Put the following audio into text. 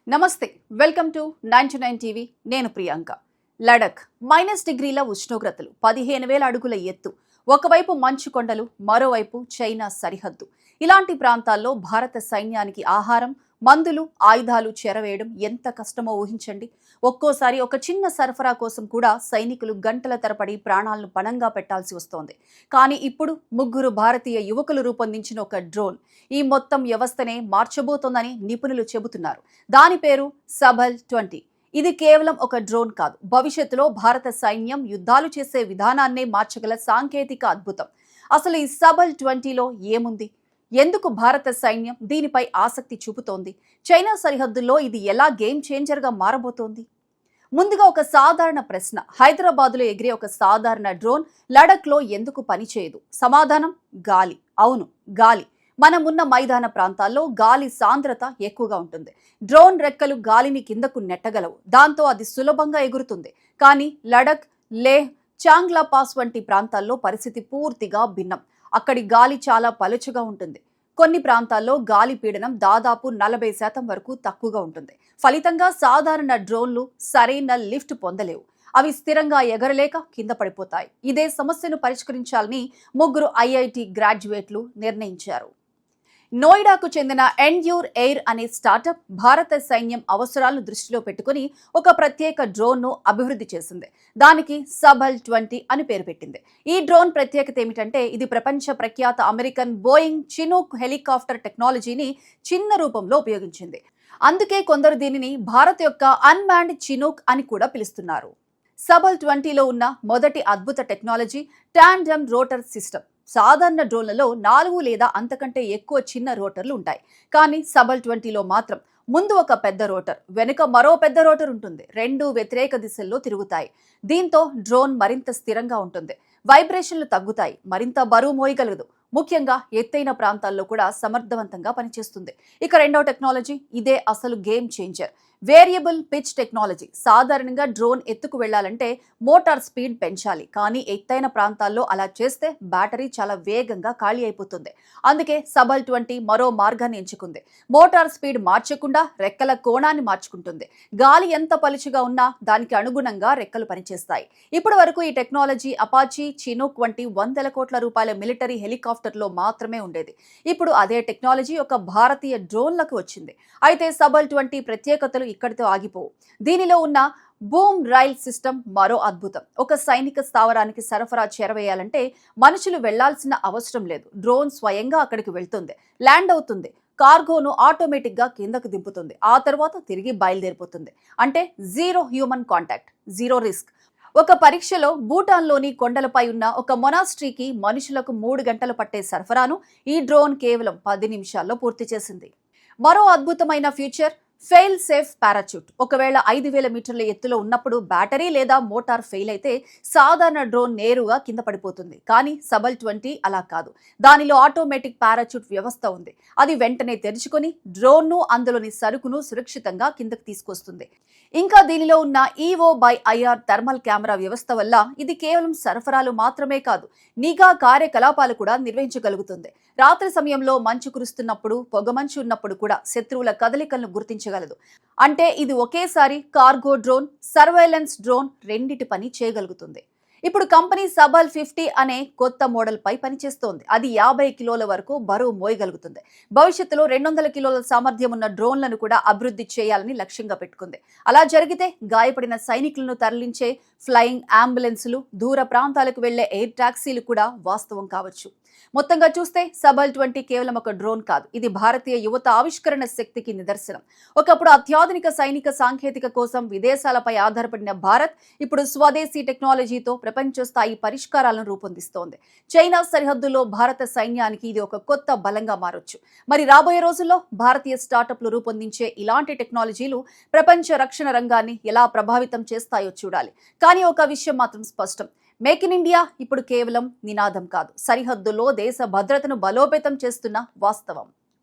నమస్తే welcome to 99 TV నేను ప్రియాంక. లడఖ్ -డిగ్రీల ఉష్ణోగ్రతలు, 15,000 అడుగుల ఎత్తు, ఒకవైపు మంచు కొండలు, మరోవైపు చైనా సరిహద్దు. ఇలాంటి ప్రాంతాల్లో భారత సైన్యానికి ఆహారం, మందులు, ఆయుధాలు చేరవేయడం ఎంత కష్టమో ఊహించండి. ఒక్కోసారి ఒక చిన్న సరఫరా కోసం కూడా సైనికులు గంటల తరబడి ప్రాణాలను పణంగా పెట్టాల్సి వస్తోంది. కానీ ఇప్పుడు ముగ్గురు భారతీయ యువకులు రూపొందించిన ఒక డ్రోన్ ఈ మొత్తం వ్యవస్థనే మార్చబోతోందని నిపుణులు చెబుతున్నారు. దాని పేరు సబల్-20. ఇది కేవలం ఒక డ్రోన్ కాదు, భవిష్యత్తులో భారత సైన్యం యుద్ధాలు చేసే విధానాన్నే మార్చగల సాంకేతిక అద్భుతం. అసలు ఈ సబల్-20లో ఏముంది? ఎందుకు భారత సైన్యం దీనిపై ఆసక్తి చూపుతోంది? చైనా సరిహద్దుల్లో ఇది ఎలా గేమ్ చేంజర్గా మారబోతోంది? ముందుగా ఒక సాధారణ ప్రశ్న. హైదరాబాద్లో ఎగిరే ఒక సాధారణ డ్రోన్ లడఖ్లో ఎందుకు పనిచేయదు? సమాధానం గాలి. అవును, గాలి. మనం ఉన్న మైదాన ప్రాంతాల్లో గాలి సాంద్రత ఎక్కువగా ఉంటుంది. డ్రోన్ రెక్కలు గాలిని కిందకు నెట్టగలవు, దాంతో అది సులభంగా ఎగురుతుంది. కానీ లడఖ్, లేహ్, చాంగ్లా పాస్ వంటి ప్రాంతాల్లో పరిస్థితి పూర్తిగా భిన్నం. అక్కడి గాలి చాలా పలుచగా ఉంటుంది. కొన్ని ప్రాంతాల్లో గాలి పీడనం దాదాపు 40% వరకు తక్కువగా ఉంటుంది. ఫలితంగా సాధారణ డ్రోన్లు సరైన లిఫ్ట్ పొందలేవు. అవి స్థిరంగా ఎగరలేక కింద పడిపోతాయి. ఇదే సమస్యను పరిష్కరించాలని ముగ్గురు ఐఐటి గ్రాడ్యుయేట్లు నిర్ణయించారు. నోయిడాకు చెందిన ఎండ్యూర్ ఎయిర్ అనే స్టార్టప్ భారత సైన్యం అవసరాలను దృష్టిలో పెట్టుకుని ఒక ప్రత్యేక డ్రోన్ను అభివృద్ధి చేసింది. దానికి సబల్-20 అని పేరు పెట్టింది. ఈ డ్రోన్ ప్రత్యేకత ఏమిటంటే ఇది ప్రపంచ ప్రఖ్యాత అమెరికన్ బోయింగ్ చినూక్ హెలికాప్టర్ టెక్నాలజీని చిన్న రూపంలో ఉపయోగించింది. అందుకే కొందరు దీనిని భారత్ యొక్క అన్మాన్డ్ చినూక్ అని కూడా పిలుస్తున్నారు. సబల్-20లో ఉన్న మొదటి అద్భుత టెక్నాలజీ టాండెమ్ రోటర్ సిస్టమ్. సాధారణ డ్రోన్లలో 4 లేదా అంతకంటే ఎక్కువ చిన్న రోటర్లు ఉంటాయి. కానీ సబల్-20లో మాత్రం ముందు ఒక పెద్ద రోటర్, వెనుక మరో పెద్ద రోటర్ ఉంటుంది. రెండు వ్యతిరేక దిశల్లో తిరుగుతాయి. దీంతో డ్రోన్ మరింత స్థిరంగా ఉంటుంది. వైబ్రేషన్లు తగ్గుతాయి, మరింత బరువు మోయగలదు. ముఖ్యంగా ఎత్తైన ప్రాంతాల్లో కూడా సమర్థవంతంగా పనిచేస్తుంది. ఇక రెండవ టెక్నాలజీ, ఇదే అసలు game changer, variable pitch technology. సాధారణంగా డ్రోన్ ఎత్తుకు వెళ్లాలంటే మోటార్ స్పీడ్ పెంచాలి. కానీ ఎత్తైన ప్రాంతాల్లో అలా చేస్తే బ్యాటరీ చాలా వేగంగా ఖాళీ అయిపోతుంది. అందుకే సబల్-20 మరో మార్గాన్ని ఎంచుకుంది. మోటార్ స్పీడ్ మార్చకుండా రెక్కల కోణాన్ని మార్చుకుంటుంది. గాలి ఎంత పలుచగా ఉన్నా దానికి అనుగుణంగా రెక్కలు పనిచేస్తాయి. ఇప్పటి వరకు ఈ టెక్నాలజీ అపాచీ, చినూక్ వంటి వందల కోట్ల రూపాయల మిలిటరీ హెలికాప్టర్లో మాత్రమే ఉండేది. ఇప్పుడు అదే టెక్నాలజీ ఒక భారతీయ డ్రోన్లకు వచ్చింది. అయితే సబల్-20 ప్రత్యేకతలు ఇక్కడితో ఆగిపోవు. దీనిలో ఉన్న బూమ్ రైల్ సిస్టమ్ మరో అద్భుతం. ఒక సైనిక స్థావరానికి సరఫరా చేరవేయాలంటే మనుషులు వెళ్లాల్సిన అవసరం లేదు. డ్రోన్ స్వయంగా అక్కడికి వెళ్తుంది, ల్యాండ్ అవుతుంది, కార్గోను ఆటోమేటిక్ గా కిందకు దింపుతుంది, ఆ తర్వాత తిరిగి బయలుదేరిపోతుంది. అంటే zero human contact, zero risk. ఒక పరీక్షలో భూటాన్లోని కొండలపై ఉన్న ఒక మొనాస్ట్రీకి మనుషులకు 3 గంటలు పట్టే సరఫరాను ఈ డ్రోన్ కేవలం 10 నిమిషాల్లో పూర్తి చేసింది. మరో అద్భుతమైన ఫీచర్ ఫెయిల్ సేఫ్ పారాచూట్. ఒకవేళ 5,000 మీటర్ల ఎత్తులో ఉన్నప్పుడు బ్యాటరీ లేదా మోటార్ ఫెయిల్ అయితే సాధారణ డ్రోన్ నేరుగా కింద పడిపోతుంది. కానీ సబల్-20 అలా కాదు. దానిలో ఆటోమేటిక్ పారాచూట్ వ్యవస్థ ఉంది. అది వెంటనే తెరుచుకొని డ్రోన్ను, అందులోని సరుకును సురక్షితంగా కిందకు తీసుకొస్తుంది. ఇంకా దీనిలో ఉన్న EO/IR థర్మల్ కెమెరా వ్యవస్థ వల్ల ఇది కేవలం సరఫరాలు మాత్రమే కాదు, నిఘా కార్యకలాపాలు కూడా నిర్వహించగలుగుతుంది. రాత్రి సమయంలో మంచు కురుస్తున్నప్పుడు, పొగమంచు ఉన్నప్పుడు కూడా శత్రువుల కదలికలను గుర్తించగలదు. అంటే ఇది ఒకేసారి కార్గో డ్రోన్, సర్వైలెన్స్ డ్రోన్ రెండిటి పని చేయగలుగుతుంది. ఇప్పుడు కంపెనీ సబల్-50 అనే కొత్త మోడల్ పై పనిచేస్తోంది. అది 50 కిలోల వరకు బరువు మోయగలుగుతుంది. భవిష్యత్తులో 200 కిలోల సామర్థ్యం ఉన్న డ్రోన్లను కూడా అభివృద్ధి చేయాలని లక్ష్యంగా పెట్టుకుంది. అలా జరిగితే గాయపడిన సైనికులను తరలించే ఫ్లయింగ్ అంబులెన్సులు, దూర ప్రాంతాలకు వెళ్లే ఎయిర్ టాక్సీలు కూడా వాస్తవం కావచ్చు. మొత్తంగా చూస్తే సబల్-20 కేవలం ఒక డ్రోన్ కాదు, ఇది భారతీయ యువత ఆవిష్కరణ శక్తికి నిదర్శనం. ఒకప్పుడు అత్యాధునిక సైనిక సాంకేతిక కోసం విదేశాలపై ఆధారపడిన భారత్ ఇప్పుడు స్వదేశీ టెక్నాలజీతో ప్రపంచ స్థాయి పరిష్కారాలను రూపొందిస్తోంది. చైనా సరిహద్దులో భారత సైన్యానికి ఇది ఒక కొత్త బలంగా మారొచ్చు. మరి రాబోయే రోజుల్లో భారతీయ స్టార్టప్లు రూపొందించే ఇలాంటి టెక్నాలజీలు ప్రపంచ రక్షణ రంగాన్ని ఎలా ప్రభావితం చేస్తాయో చూడాలి. కానీ ఒక విషయం మాత్రం స్పష్టం, మేక్ ఇన్ ఇండియా ఇప్పుడు కేవలం నినాదం కాదు, సరిహద్దులో దేశ భద్రతను బలోపేతం చేస్తున్న వాస్తవం.